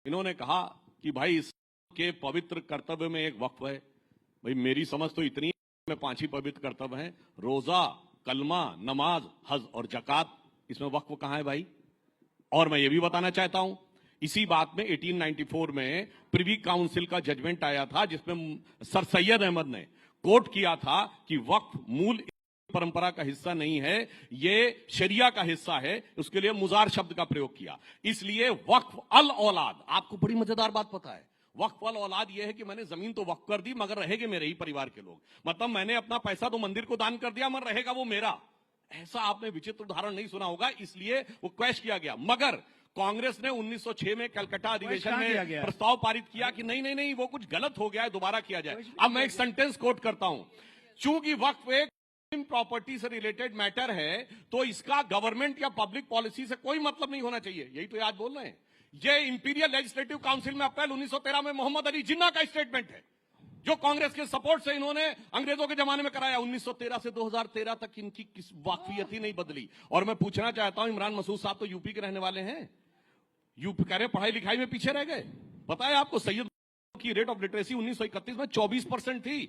इन्होंने कहा कि भाई इसके पवित्र कर्तव्य में एक वक्फ है। भाई मेरी समझ तो इतनी में 5 ही पवित्र कर्तव्य हैं, रोजा, कलमा, नमाज, हज और जकात। इसमें वक्फ कहां है भाई? और मैं ये भी बताना चाहता हूं, इसी बात में 1894 में प्रिवी काउंसिल का जजमेंट आया था, जिसमें सर सैयद अहमद ने कोट किया था कि वक्फ मूल परंपरा का हिस्सा नहीं है, ये शरिया का हिस्सा है। उसके लिए मुजार शब्द का प्रयोग किया। इसलिए वक्फ अल औलाद, आपको बड़ी मजेदार बात पता है, वक्फ अल औलाद यह है कि मैंने जमीन तो वक्फ कर दी मगर रहेंगे मेरे ही परिवार के लोग। मतलब मैंने अपना पैसा तो मंदिर को दान कर दिया मगर रहेगा वो मेरा। ऐसा आपने विचित्र उदाहरण नहीं सुना होगा, इसलिए वो क्वैश किया गया। मगर कांग्रेस ने 1906 में कलकत्ता अधिवेशन में प्रस्ताव पारित किया कि नहीं नहीं नहीं, वो कुछ गलत हो गया है, दोबारा किया जाए। अब मैं एक सेंटेंस कोट करता हूं, चूंकि वक्फ एक प्रॉपर्टी से रिलेटेड मैटर है तो इसका गवर्नमेंट या पब्लिक पॉलिसी से कोई मतलब नहीं होना चाहिए। यही तो आज बोल रहे हैं। ये इंपीरियल लेजिस्लेटिव काउंसिल में अप्रैल 1913 में मोहम्मद अली जिन्ना का स्टेटमेंट है, जो कांग्रेस के सपोर्ट से इन्होंने अंग्रेजों के जमाने में कराया। 1913 से 2013 तक इनकी किस वाकफियत ही नहीं बदली। और मैं पूछना चाहता हूं, इमरान मसूद साहब तो यूपी के रहने वाले हैं, यूपी कह रहे पढ़ाई लिखाई में पीछे रह गए। पता है आपको सैयद की रेट ऑफ लिटरेसी 1931 में 24% थी,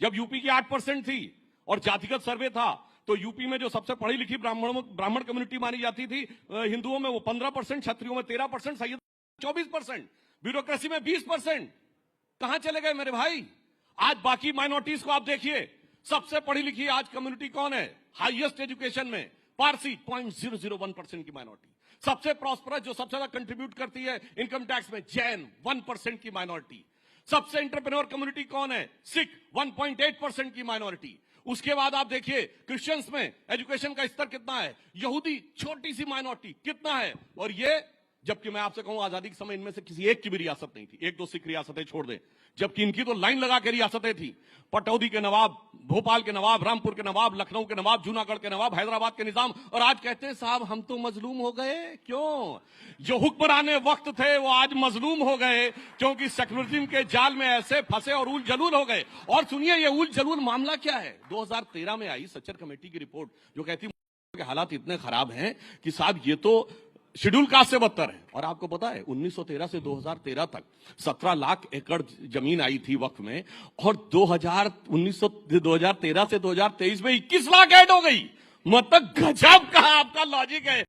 जब यूपी की 8% थी। और जातिगत सर्वे था तो यूपी में जो सबसे पढ़ी लिखी ब्राह्मण कम्युनिटी मानी जाती थी हिंदुओं में, वो 15%, क्षत्रियों में 13%, सैयद 24%, ब्यूरोक्रेसी में 20%। कहां चले गए मेरे भाई? आज बाकी माइनॉरिटीज को आप देखिए, सबसे पढ़ी लिखी आज कम्युनिटी कौन है? हाईएस्ट एजुकेशन में पारसी 0.001% की माइनॉरिटी। सबसे प्रॉस्परस, जो सबसे ज्यादा कंट्रीब्यूट करती है इनकम टैक्स में, जैन 1% की माइनॉरिटी। सबसे एंटरप्रेन्योर कम्युनिटी कौन है? सिख 1.8% की माइनॉरिटी। उसके बाद आप देखिए क्रिश्चियंस में एजुकेशन का स्तर कितना है, यहूदी छोटी सी माइनॉरिटी कितना है। और ये, जबकि मैं आपसे कहूं आजादी के समय इनमें से किसी एक की भी रियासत नहीं थी, 1-2 सिख रियासतें छोड़ दें, जबकि इनकी तो लाइन लगा के रियासतें थी। पटौदी के नवाब, भोपाल के नवाब, रामपुर के नवाब, लखनऊ के नवाब, जूनागढ़ के नवाब, हैदराबाद के निजाम। और आज कहते हैं साहब हम तो मजलूम हो गए। क्यों? जो हुक्मराने वक्त थे वो आज मजलूम हो गए, क्योंकि सेक्युलरिज्म के जाल में ऐसे फंसे और उल जलूल हो गए। और सुनिए ये उल जलूल मामला क्या है। 2013 में आई सच्चर कमेटी की रिपोर्ट, जो कहती है कि हालात इतने खराब हैं कि साहब ये तो शेड्यूल कास्ट से बदतर है। और आपको पता है 1913 से 2013 तक 17 लाख एकड़ जमीन आई थी वक्फ में, और 2013 से 2023 में 21 लाख ऐड हो गई। मतलब गजब का आपका लॉजिक है।